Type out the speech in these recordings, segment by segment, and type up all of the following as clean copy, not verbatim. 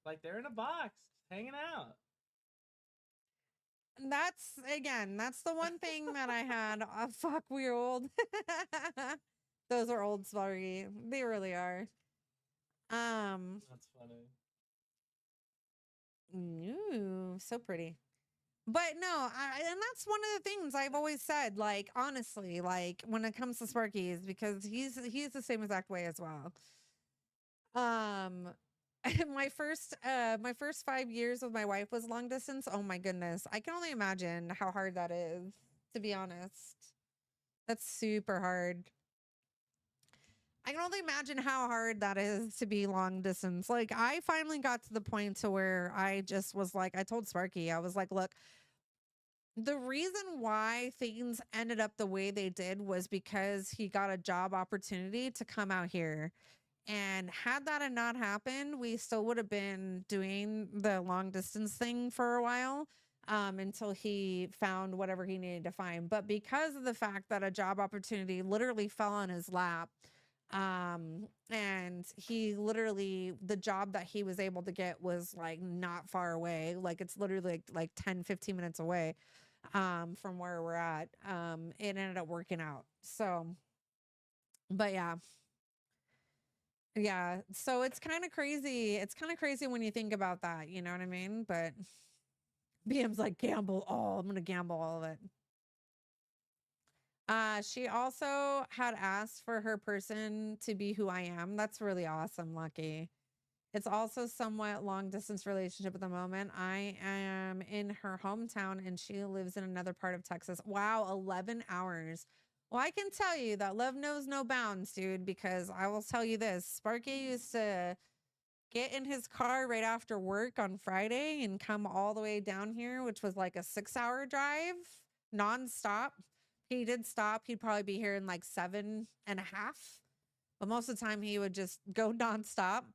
Like they're in a box, hanging out. That's again, that's the one thing that I had. Fuck, we're old. Those are old, Sparky. They really are. That's funny. Ooh, so pretty. But no, and that's one of the things I've always said. Like honestly, like when it comes to Sparky, is because he's the same exact way as well. Um, my first 5 years with my wife was long distance. Oh my goodness, I can only imagine how hard that is. To be honest, that's super hard. I can only imagine how hard that is to be long distance. Like I finally got to the point to where I just was like, I told Sparky, I was like, look, the reason why things ended up the way they did was because he got a job opportunity to come out here. And had that had not happened, we still would have been doing the long distance thing for a while until he found whatever he needed to find. But because of the fact that a job opportunity literally fell on his lap, and he literally, the job that he was able to get was like not far away. Like it's literally like 10, 15 minutes away from where we're at. It ended up working out. So, but yeah. Yeah. So it's kind of crazy. It's kind of crazy when you think about that. You know what I mean? But BM's like, gamble all. I'm going to gamble all of it. She also had asked for her person to be who I am. That's really awesome, Lucky. It's also somewhat long distance relationship at the moment. I am in her hometown and she lives in another part of Texas. Wow, 11 hours. Well, I can tell you that love knows no bounds, dude, because I will tell you this. Sparky used to get in his car right after work on Friday and come all the way down here, which was like a 6 hour drive nonstop. He did stop. He'd probably be here in like 7.5. But most of the time he would just go nonstop.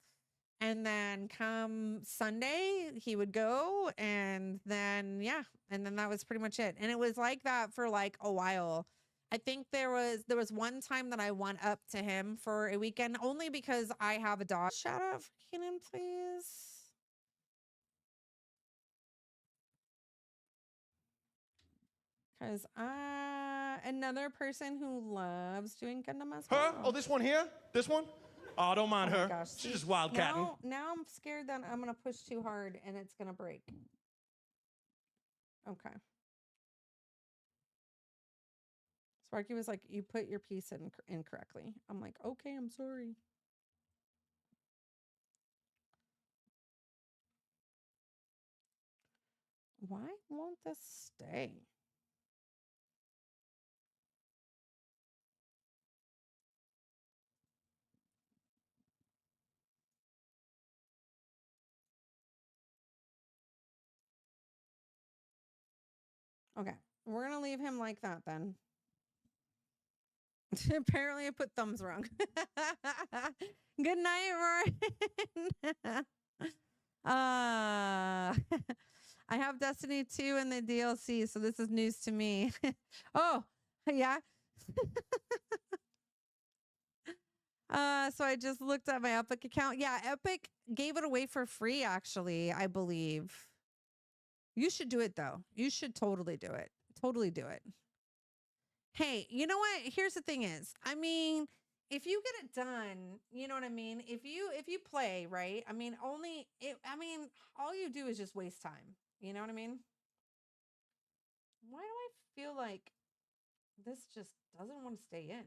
And then come Sunday, he would go. And then, yeah. And then that was pretty much it. And it was like that for like a while. I think there was one time that I went up to him for a weekend only because I have a dog. Shout out for Kenan, please. Because another person who loves doing Gundam as well. Her? Oh, this one here? This one? Oh, don't mind her. Gosh, She's just wildcatting. Now I'm scared that I'm gonna push too hard and it's gonna break. Okay. Sparky was like, "You put your piece in incorrectly." I'm like, "Okay, I'm sorry." Why won't this stay? Okay, we're gonna leave him like that then. Apparently, I put thumbs wrong. Good night, Rory. I have Destiny 2 in the DLC, so this is news to me. Oh, yeah. So I just looked at my Epic account. Yeah, Epic gave it away for free, actually, I believe. You should do it though. You should totally do it. Totally do it. Hey, you know what? Here's the thing is, I mean, if you get it done, you know what I mean? If you play, right? I mean, all you do is just waste time. You know what I mean? Why do I feel like this just doesn't want to stay in?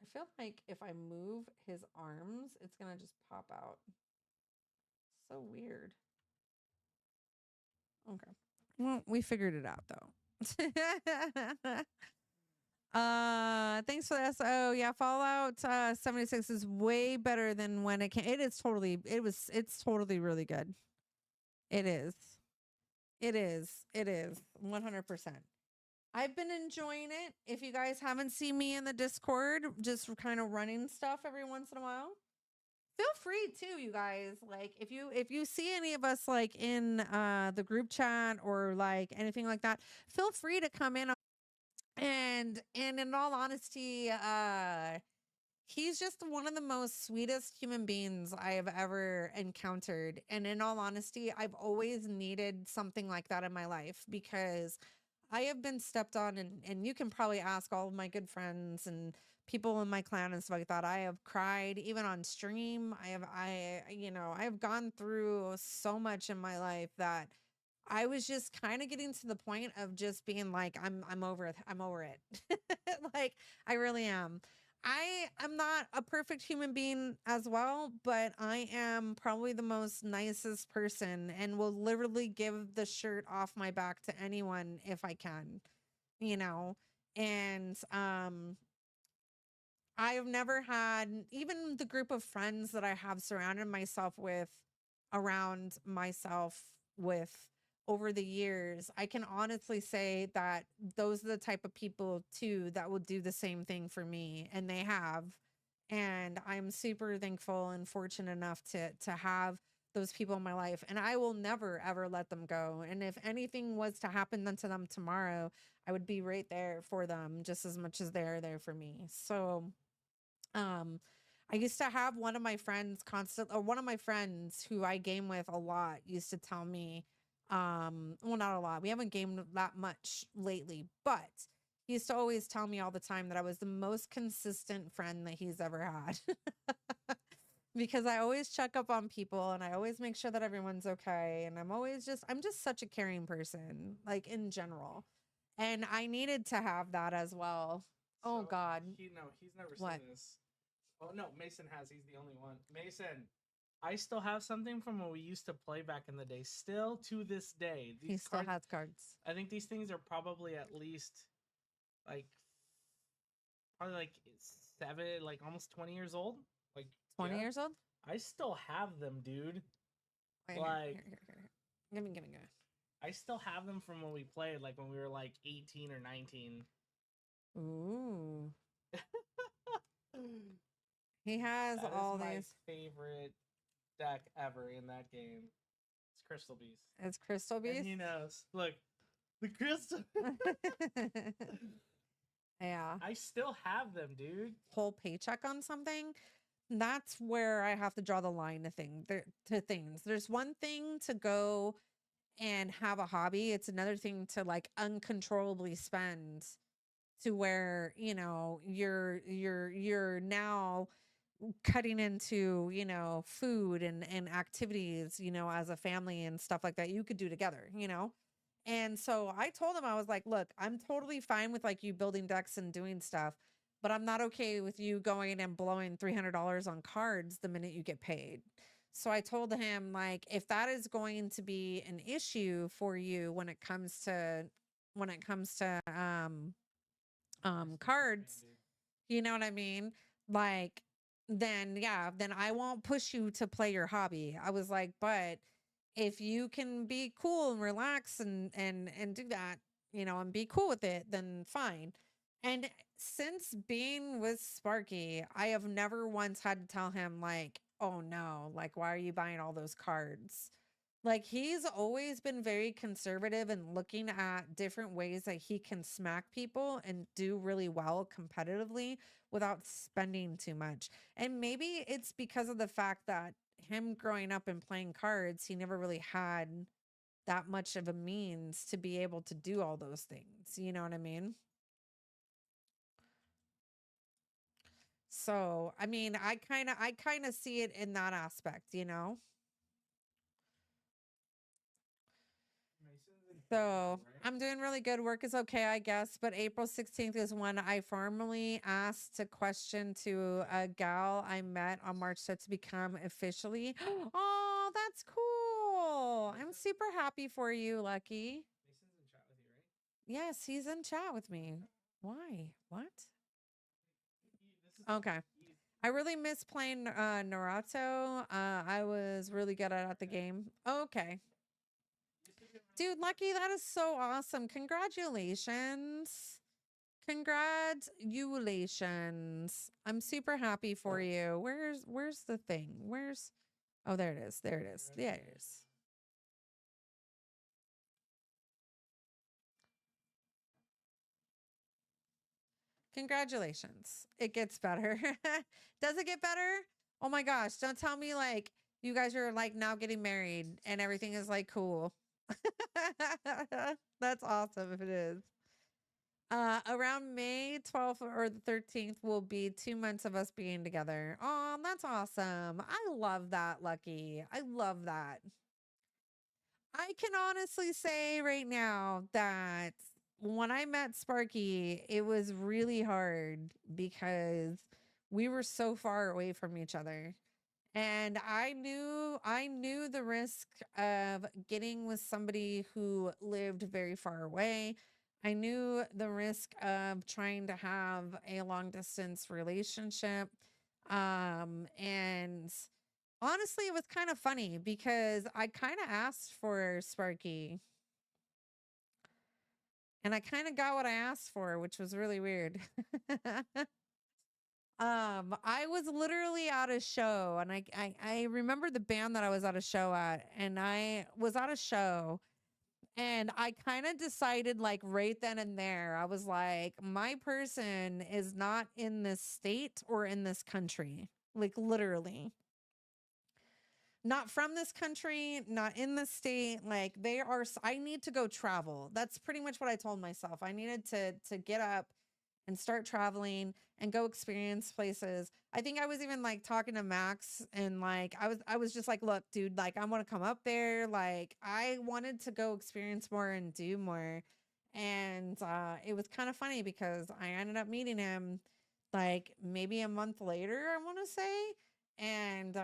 I feel like if I move his arms, it's going to just pop out. So weird. Okay. Well, we figured it out though. Thanks for this. Oh yeah, Fallout 76 is way better than when it came. It's totally really good. It is. It is. It is 100%. I've been enjoying it. If you guys haven't seen me in the Discord, just kind of running stuff every once in a while, feel free to, you guys. Like if you see any of us like in the group chat or like anything like that, feel free to come in. And in all honesty, he's just one of the most sweetest human beings I have ever encountered. And in all honesty, I've always needed something like that in my life because I have been stepped on, and you can probably ask all of my good friends and people in my clan and stuff like that. I have cried even on stream. I have gone through so much in my life that I was just kind of getting to the point of just being like, I'm over it. I'm over it. Like, I really am. I am not a perfect human being as well, but I am probably the most nicest person and will literally give the shirt off my back to anyone if I can, you know. And I've never had even the group of friends that I have surrounded myself with around myself with over the years. I can honestly say that those are the type of people too that will do the same thing for me, and they have. And I'm super thankful and fortunate enough to have those people in my life, and I will never ever let them go. And if anything was to happen to them tomorrow, I would be right there for them just as much as they're there for me. So I used to have one of my friends one of my friends who I game with a lot used to tell me, well, not a lot. We haven't gamed that much lately, but he used to always tell me all the time that I was the most consistent friend that he's ever had. Because I always check up on people and I always make sure that everyone's okay. And I'm just such a caring person, like in general. And I needed to have that as well. Oh God. He's never What? seen this. Oh no, Mason has. He's the only one. Mason, I still have something from when we used to play back in the day. Still to this day, He still has cards. I think these things are probably at least like probably like 7, like almost 20 years old. Like 20 years old? I still have them, dude. Wait, Like, here. Give me. I still have them from when we played, like when we were like 18 or 19. Ooh. He has That all is my these. favorite deck ever in that game. It's Crystal Beast. It's Crystal Beast. And he knows. Look, the crystal. Yeah. I still have them, dude. Whole paycheck on something. That's where I have to draw the line to things. There's one thing to go and have a hobby. It's another thing to like uncontrollably spend to where, you know, you're now cutting into, you know, food and activities, you know, as a family and stuff like that you could do together, you know. And so I told him, I was like, look, I'm totally fine with like you building decks and doing stuff, but I'm not okay with you going and blowing $300 on cards the minute you get paid. So I told him, like, if that is going to be an issue for you when it comes to cards, you know what I mean? Like, then yeah, then I won't push you to play your hobby. I was like, but if you can be cool and relax and do that, you know, and be cool with it, then fine. And since being with Sparky, I have never once had to tell him like, oh no, like why are you buying all those cards? Like he's always been very conservative and looking at different ways that he can smack people and do really well competitively without spending too much. And maybe it's because of the fact that him growing up and playing cards, he never really had that much of a means to be able to do all those things. You know what I mean? So, I mean, I kind of see it in that aspect, you know? So I'm doing really good. Work is okay, I guess. But April 16th is when I formally asked a question to a gal I met on March 5th to become officially. Oh, that's cool. I'm super happy for you, Lucky. Mason's in chat with you, right? Yes, he's in chat with me. Why? What? This is Okay. I really miss playing Naruto. I was really good at the game. Okay. Dude, Lucky, that is so awesome. Congratulations. Congratulations. I'm super happy for you. Where's the thing? Oh, there it is. There it is. Yeah, it is. Congratulations. It gets better. Does it get better? Oh my gosh. Don't tell me like you guys are like now getting married and everything is like cool. That's awesome if it is. Around May 12th or the 13th will be 2 months of us being together. Oh, that's awesome. I love that, Lucky. I love that. I can honestly say right now that when I met Sparky, it was really hard because we were so far away from each other. And I knew the risk of getting with somebody who lived very far away. I knew the risk of trying to have a long distance relationship. And honestly, it was kind of funny because I kind of asked for Sparky and I kind of got what I asked for, which was really weird. I was literally at a show and I remember the band that I was at a show at, and I was at a show and I kind of decided like right then and there, I was like, my person is not in this state or in this country, like literally. Not from this country, not in this state. Like they are, I need to go travel. That's pretty much what I told myself. I needed to get up and start traveling and go experience places. I think I was even like talking to Max and like, I was just like, look, dude, like I want to come up there. Like I wanted to go experience more and do more. And it was kind of funny because I ended up meeting him like maybe a month later, I want to say. And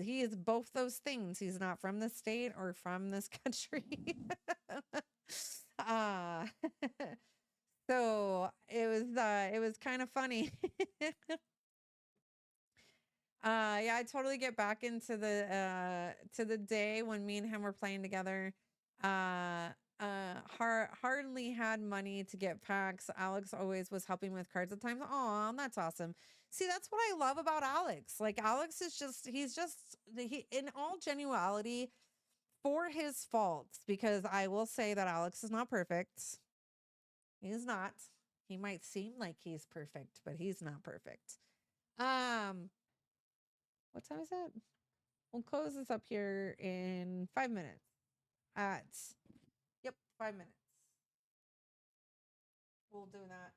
he is both those things. He's not from the state or from this country. uh So it was kind of funny. Yeah, I totally get back into the day when me and him were playing together. Hardly had money to get packs. Alex always was helping with cards at times. Oh, that's awesome. See, that's what I love about Alex. Like Alex is just he in all genuality, for his faults, because I will say that Alex is not perfect. He's not. He might seem like he's perfect, but he's not perfect. What time is it? We'll close this up here in 5 minutes. Yep, 5 minutes. We'll do that.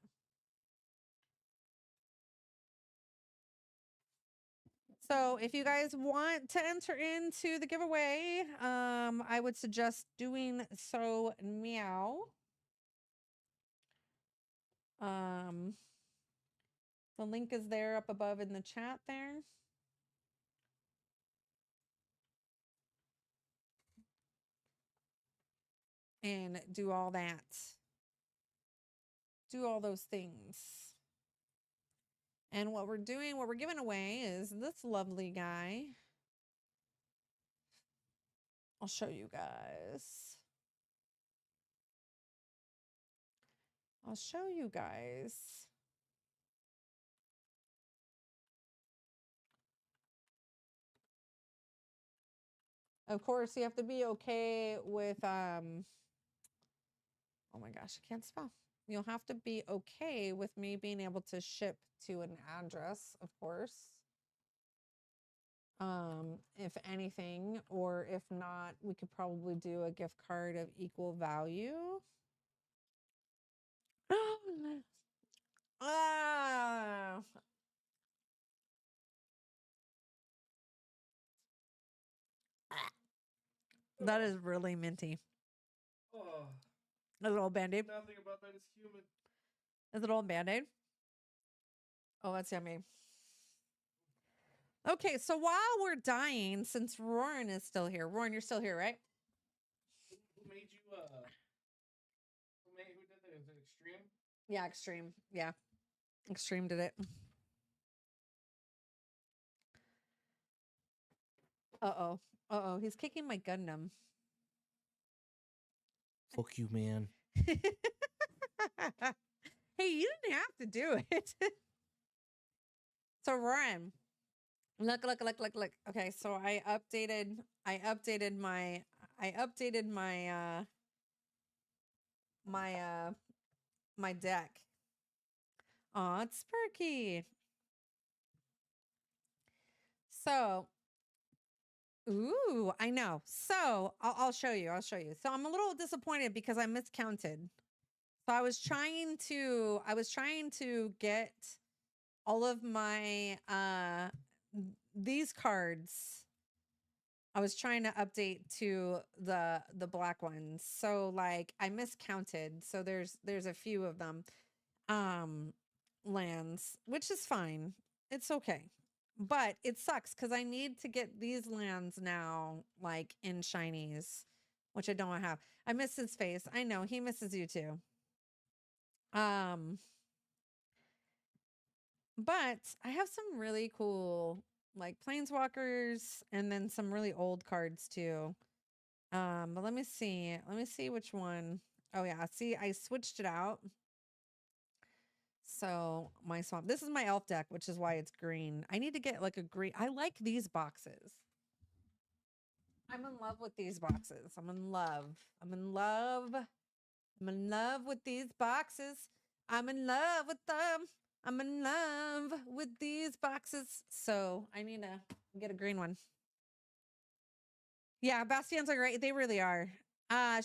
So if you guys want to enter into the giveaway, I would suggest doing so meow. The link is there up above in the chat there. And do all that. Do all those things. And what we're giving away is this lovely guy. I'll show you guys. Of course, you have to be okay with, oh my gosh, I can't spell. You'll have to be okay with me being able to ship to an address, of course. If anything, or if not, we could probably do a gift card of equal value. That is really minty. Oh, A little Band-Aid. nothing about that is human. Is it all Band-Aid? Oh, that's yummy. Okay, so while we're dying, since Roran is still here. Roran, you're still here, right? Who made you, who did that? Is it Extreme? Yeah, Extreme. Yeah. Extreme did it. Uh-oh. Uh-oh. He's kicking my Gundam. Fuck you, man. Hey, you didn't have to do it. So Roran. Look. Okay, so I updated my my deck. Oh, it's Sparky. So, ooh, I know. So I'll show you. I'll show you. So I'm a little disappointed because I miscounted. So I was trying to get all of my these cards. I was trying to update to the black ones. So like I miscounted. So there's a few of them lands, which is fine. It's okay. But it sucks cuz I need to get these lands now like in shinies, which I don't have. I miss his face. I know he misses you too. But I have some really cool like planeswalkers and then some really old cards too. But let me see. Let me see which one. Oh yeah, see, I switched it out. So my swamp. This is my elf deck, which is why it's green. I need to get like a green. I like these boxes. I'm in love with these boxes. I'm in love. I'm in love. I'm in love with these boxes. I'm in love with them. I'm in love with these boxes. So I need to get a green one. Yeah, Bastions are great. They really are.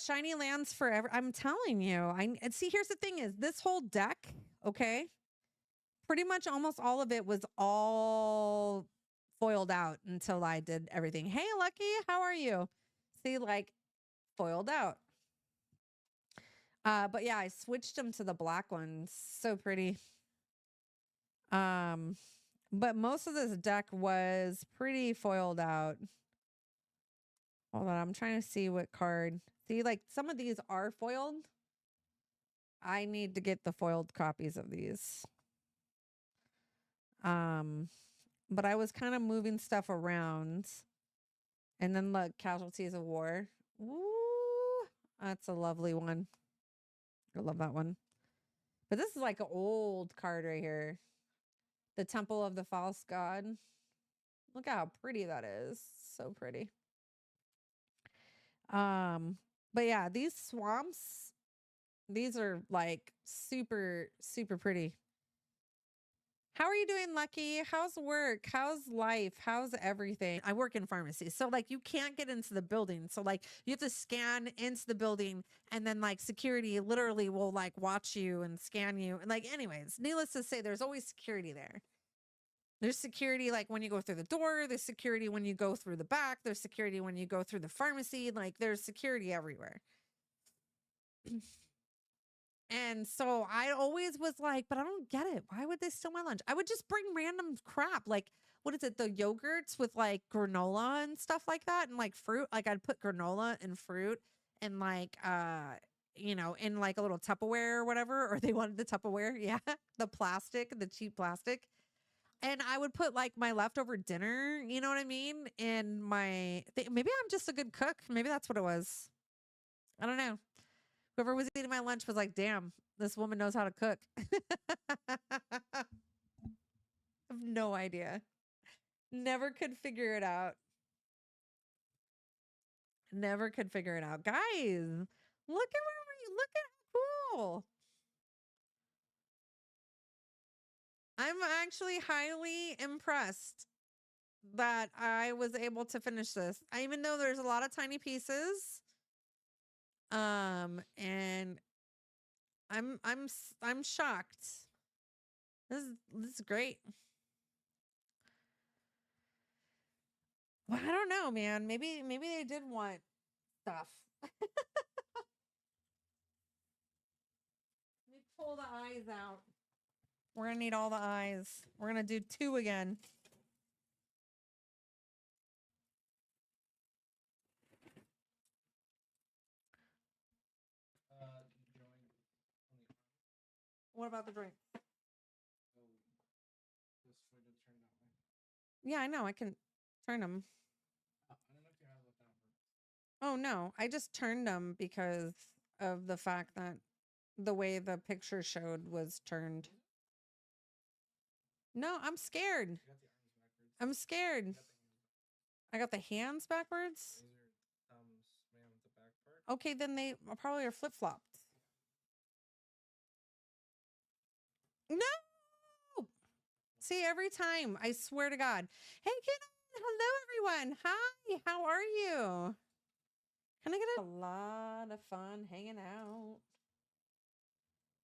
Shiny lands forever. I'm telling you. And see, here's the thing is this whole deck, okay? Pretty much almost all of it was all foiled out until I did everything. Hey, Lucky, how are you? See, like foiled out. But yeah, I switched them to the black ones. So pretty. But most of this deck was pretty foiled out. Hold on, I'm trying to see what card. See, like some of these are foiled. I need to get the foiled copies of these. But I was kind of moving stuff around. And then look, Casualties of War. Ooh, that's a lovely one. I love that one. But this is like an old card right here. The Temple of the False God. Look how pretty that is. So pretty. But yeah, these swamps, these are like super, super pretty. How are you doing, Lucky? How's work? How's life? How's everything? I work in pharmacy. So like you can't get into the building. So like you have to scan into the building and then like security literally will like watch you and scan you. And like anyways, needless to say, there's always security there. There's security like when you go through the door, there's security when you go through the back, there's security when you go through the pharmacy, like there's security everywhere. And so I always was like, but I don't get it. Why would they steal my lunch? I would just bring random crap. Like, what is it? The yogurts with like granola and stuff like that and like fruit. Like I'd put granola and fruit and like, you know, in like a little Tupperware or whatever, or they wanted the Tupperware. Yeah. The plastic, the cheap plastic. And I would put like my leftover dinner, you know what I mean? In my, maybe I'm just a good cook. Maybe that's what it was. I don't know. Whoever was eating my lunch was like, damn, this woman knows how to cook. I have no idea. Never could figure it out. Never could figure it out. Guys, look at look at how cool. I'm actually highly impressed that I was able to finish this. Even though there's a lot of tiny pieces. And I'm shocked. This is great. Well, I don't know, man. Maybe they did want stuff. Let me pull the eyes out. We're gonna need all the eyes. We're gonna do 2 again. What about the drink? Yeah, I know. I can turn them. Oh no, I just turned them because of the fact that the way the picture showed was turned. No, I'm scared. I'm scared. I got the hands backwards. Okay, then they probably are flip-flopped. No, See, every time, I swear to God. Hey, kid. Hello, everyone. Hi. How are you? Can I get a lot of fun hanging out?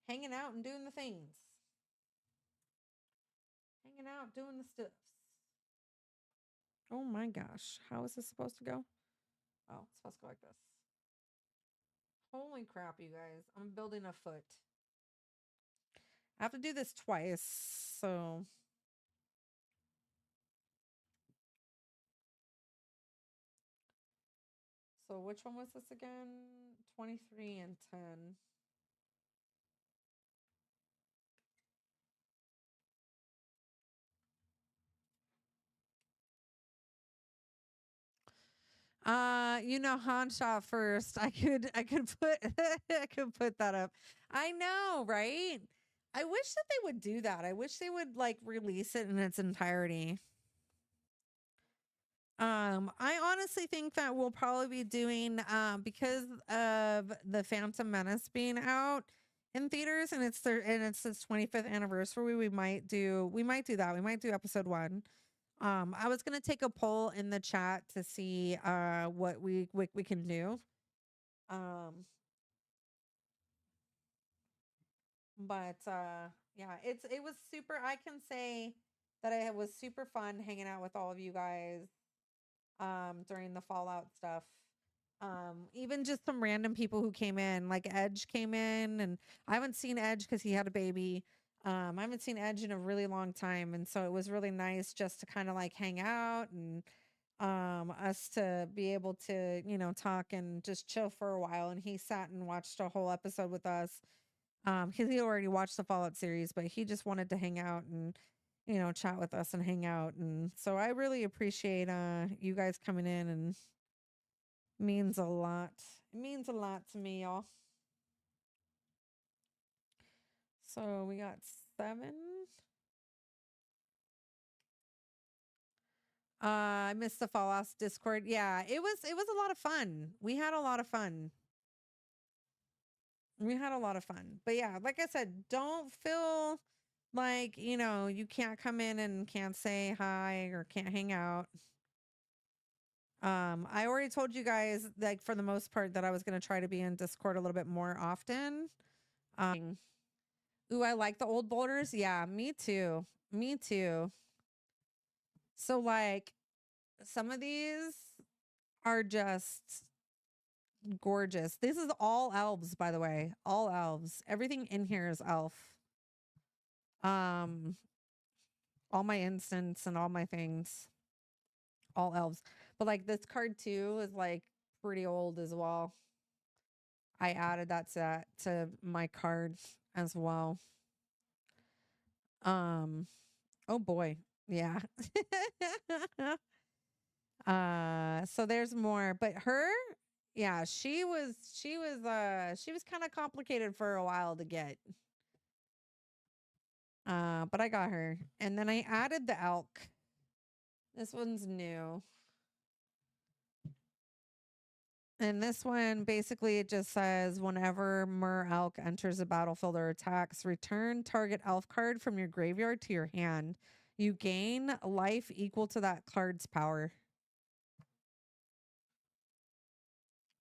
Hanging out and doing the things. Hanging out, doing the stuffs. Oh my gosh. How is this supposed to go? Oh, it's supposed to go like this. Holy crap, you guys. I'm building a foot. I have to do this twice, so. So which one was this again? 23 and 10. You know, Hanshaw first. I could put I could put that up. I know, right? I wish that they would do that. I wish they would like release it in its entirety. I honestly think that we'll probably be doing because of the Phantom Menace being out in theaters and it's its 25th anniversary, we might do that. We might do episode 1. I was gonna take a poll in the chat to see what we can do. But yeah, it was super. I can say that it was super fun hanging out with all of you guys during the Fallout stuff. Even just some random people who came in, like Edge came in, and I haven't seen Edge because he had a baby. I haven't seen Edge in a really long time, and so it was really nice just to kind of like hang out and us to be able to, you know, talk and just chill for a while. And he sat and watched a whole episode with us because he already watched the Fallout series, but he just wanted to hang out and, you know, chat with us and hang out. And so I really appreciate you guys coming in, and means a lot. It means a lot to me, y'all. So we got 7. I missed the Fallout Discord. Yeah, it was a lot of fun. We had a lot of fun. But yeah, like I said, don't feel like, you know, you can't come in and can't say hi or can't hang out. I already told you guys, like, for the most part, that I was going to try to be in Discord a little bit more often. Ooh, I like the old boulders. Yeah, me too. Me too. So, like, some of these are just gorgeous. This is all elves, by the way. All elves. Everything in here is elf. All my instants and all my things. All elves. But like this card too is like pretty old as well. I added that to my cards as well. Oh boy. Yeah. So there's more, but her, yeah, she was kind of complicated for a while to get. But I got her. And then I added the elk. This one's new. And this one, basically, it just says whenever Mer Elk enters the battlefield or attacks, return target elf card from your graveyard to your hand. You gain life equal to that card's power.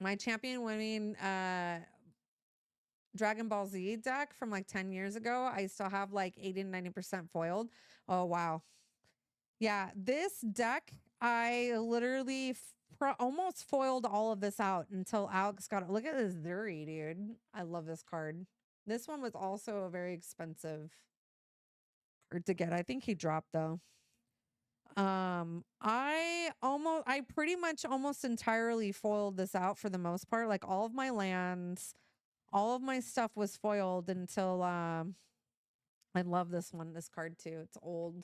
My champion winning Dragon Ball Z deck from like 10 years ago, I still have like 80 to 90% foiled. Oh, wow. Yeah, this deck, I literally almost foiled all of this out until Alex got it. Look at this Zuri, dude. I love this card. This one was also a very expensive card to get. I think he dropped though. I pretty much almost entirely foiled this out for the most part. Like all of my lands, all of my stuff was foiled until I love this one, this card too. It's old.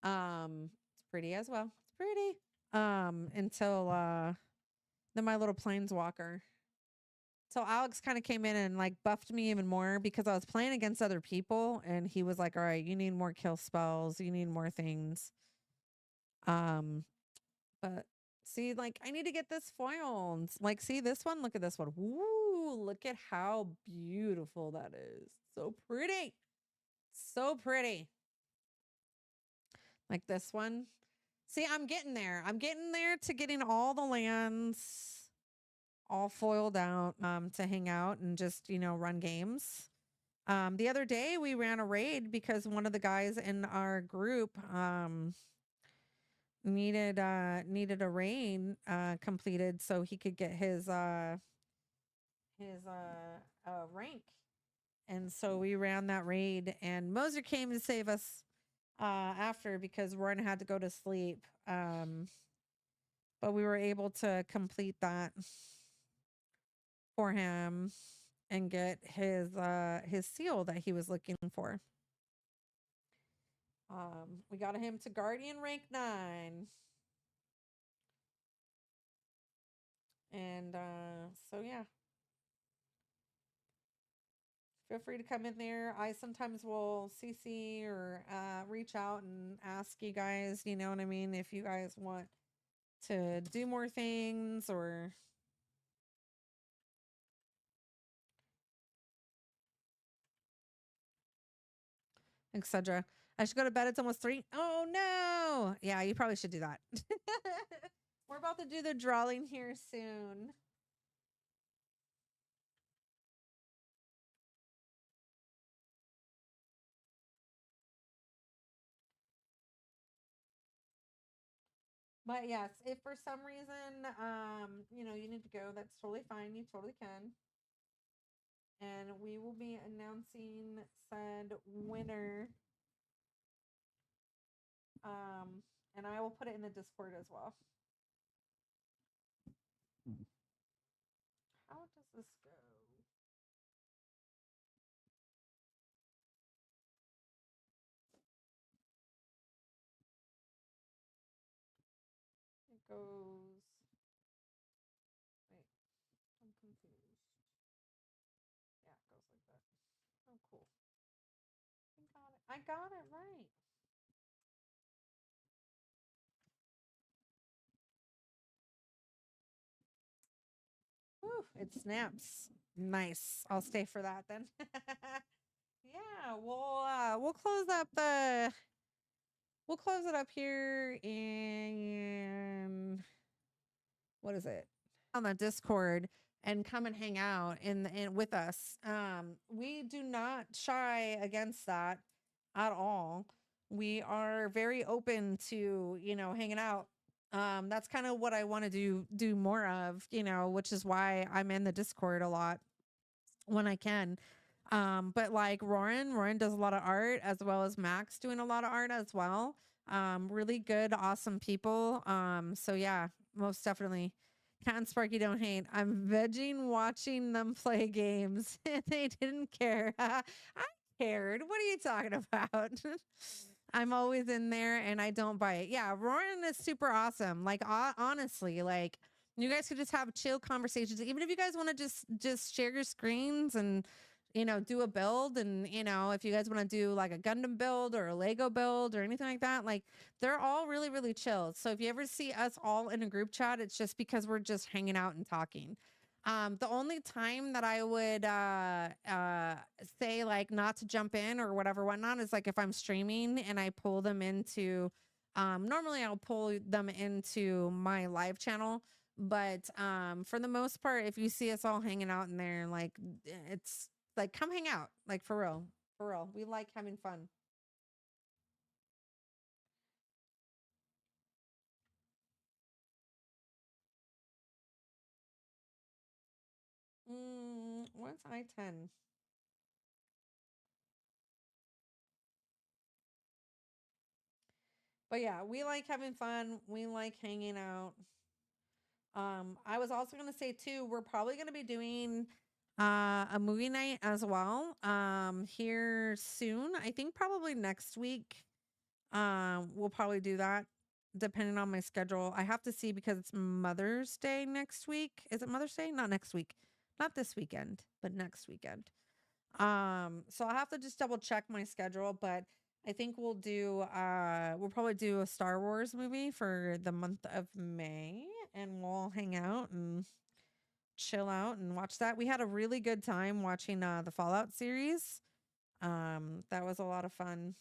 It's pretty as well. It's pretty. Until then my little planeswalker. So Alex kind of came in and like buffed me even more because I was playing against other people and he was like, all right, you need more kill spells, you need more things. But see, like I need to get this foiled. Like, see this one, look at this one. Woo, look at how beautiful that is. So pretty. So pretty. like this one. See, I'm getting there. I'm getting there to getting all the lands all foiled out to hang out and just, run games. The other day we ran a raid because one of the guys in our group needed a raid completed so he could get his rank. And so we ran that raid, and Moser came to save us after because Warren had to go to sleep. But we were able to complete that for him and get his seal that he was looking for. We got him to Guardian rank 9. And so yeah. Feel free to come in there. I sometimes will CC or reach out and ask you guys, you know what I mean, if you guys want to do more things or etc. I should go to bed. It's almost 3. Oh no. Yeah, you probably should do that. We're about to do the drawing here soon. But yes, if for some reason you need to go, that's totally fine. You totally can. And we will be announcing said winner. And I will put it in the Discord as well. How does this go? It goes. Wait, I'm confused. Yeah, it goes like that. Oh, cool. I got it right. Whew, it snaps. Nice. I'll stay for that then. Yeah, we'll close up the. We'll close it up here in what is it? On the Discord and come and hang out in with us. We do not shy against that at all. We are very open to, hanging out. That's kind of what I want to do more of, which is why I'm in the Discord a lot when I can. But like Roran does a lot of art, as well as Max doing a lot of art as well. Really good, awesome people. So yeah, most definitely. Cat and Sparky don't hate. I'm vegging watching them play games. They didn't care. I cared. What are you talking about? I'm always in there and I don't bite. Yeah, Roran is super awesome. Like honestly, like you guys could just have chill conversations. Even if you guys want to just share your screens and do a build, and if you guys want to do like a Gundam build or a Lego build or anything like that, like they're all really, really chill. So if you ever see us all in a group chat, it's just because we're just hanging out and talking. The only time that I would say like not to jump in or whatever whatnot is like if I'm streaming and I pull them into normally I'll pull them into my live channel. But for the most part, if you see us all hanging out in there, like it's like come hang out, like for real. For real. We like having fun. What's I-10? But yeah, we like having fun. We like hanging out. I was also gonna say too, we're probably gonna be doing a movie night as well. Here soon. I think probably next week. We'll probably do that depending on my schedule. I have to see because it's Mother's Day next week. Is it Mother's Day? Not next week. Not this weekend, but next weekend. So I'll have to just double check my schedule, but I think we'll probably do a Star Wars movie for the month of May, and we'll hang out and chill out and watch that. We had a really good time watching the Fallout series. That was a lot of fun.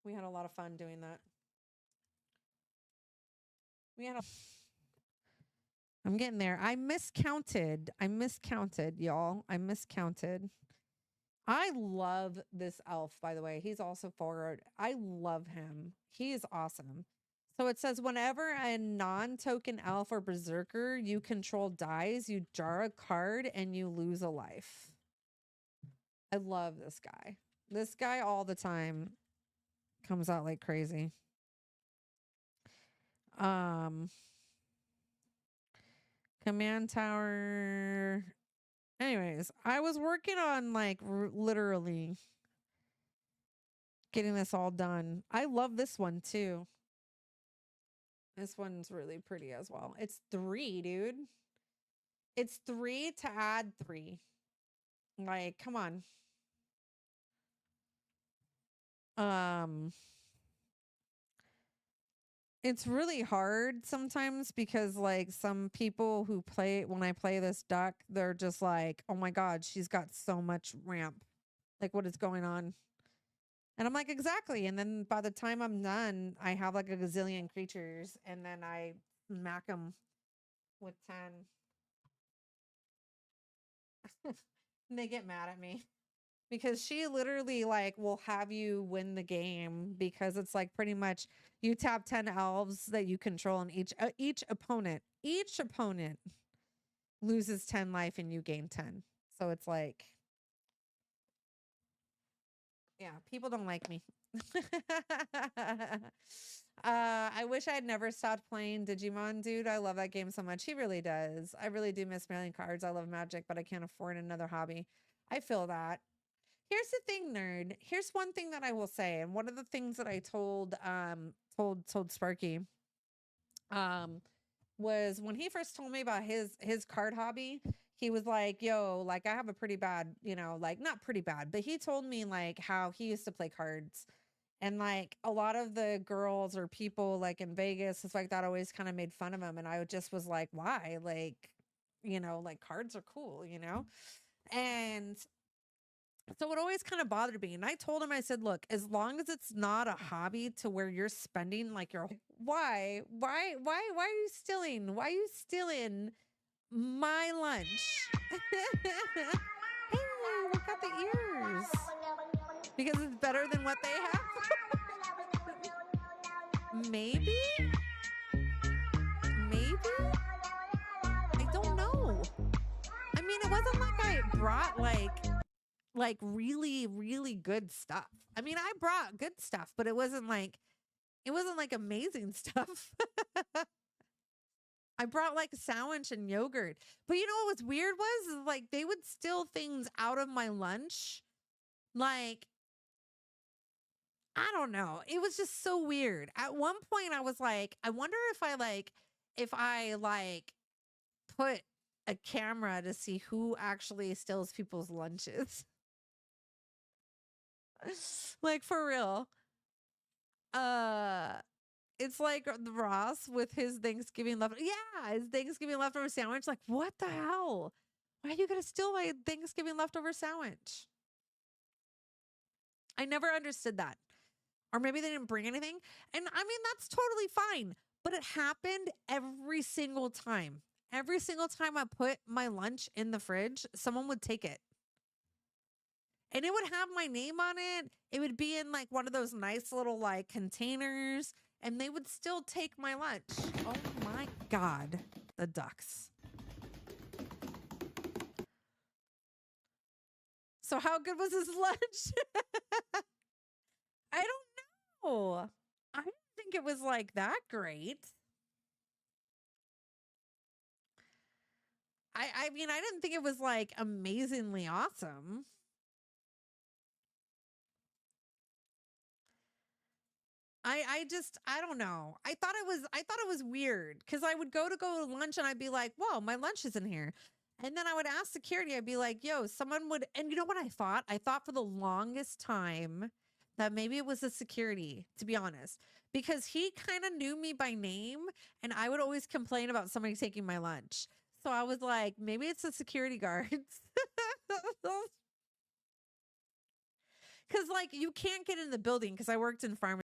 We had a lot of fun doing that. I'm getting there. I miscounted, y'all. I miscounted. I love this elf, by the way. He's also forward. I love him. He is awesome. So it says whenever a non-token elf or berserker you control dies, you draw a card and you lose a life. I love this guy. This guy all the time comes out like crazy. Command tower. Anyways, I was working on like literally getting this all done. I love this one too. This one's really pretty as well. It's 3, dude. It's 3 to add 3. Like, come on. It's really hard sometimes because like some people who play, when I play this duck, they're just like, oh my God, she's got so much ramp. Like, what is going on? And I'm like, exactly. And then by the time I'm done, I have like a gazillion creatures and then I smack them with 10. And they get mad at me. Because she literally like will have you win the game because it's like pretty much you tap 10 elves that you control and each opponent loses 10 life and you gain 10. So it's like, yeah, people don't like me. I wish I had never stopped playing Digimon, dude. I love that game so much. He really does. I really do miss mailing cards. I love Magic, but I can't afford another hobby. I feel that. Here's the thing, nerd. Here's one thing that I will say, and one of the things that I told Sparky was when he first told me about his card hobby, he was like, yo, like I have a pretty bad, you know, like not pretty bad, but he told me like how he used to play cards. And like a lot of the girls or people like in Vegas, stuff like that, always kind of made fun of him. And I just was like, why? Like, you know, like cards are cool, you know? And so it always kind of bothered me. And I told him, I said, look, as long as it's not a hobby to where you're spending like your, why are you stealing? Why are you stealing my lunch? Hey, look at the ears. Because it's better than what they have. Maybe? I don't know. I mean, it wasn't like I brought like really, really good stuff. I mean, I brought good stuff, but it wasn't like amazing stuff. I brought like sandwich and yogurt. But you know what was weird was like they would steal things out of my lunch. Like, I don't know. It was just so weird. At one point I was like, I wonder if I put a camera to see who actually steals people's lunches. Like for real. It's like the Ross with his Thanksgiving his Thanksgiving leftover sandwich. Like, what the hell? Why are you gonna steal my Thanksgiving leftover sandwich? I never understood that. Or maybe they didn't bring anything. And I mean, that's totally fine. But it happened every single time. Every single time I put my lunch in the fridge, someone would take it. And it would have my name on it. It would be in like one of those nice little like containers. And they would still take my lunch. Oh my God. The ducks. So how good was his lunch? I don't know. I didn't think it was like that great. I mean, I didn't think it was like amazingly awesome. I don't know. I thought it was weird because I would go to lunch and I'd be like, whoa, my lunch isn't here. And then I would ask security, I'd be like, yo, someone would, and you know what I thought? I thought for the longest time that maybe it was the security, to be honest, because he kind of knew me by name and I would always complain about somebody taking my lunch. So I was like, maybe it's the security guards. Because like you can't get in the building because I worked in pharmacy.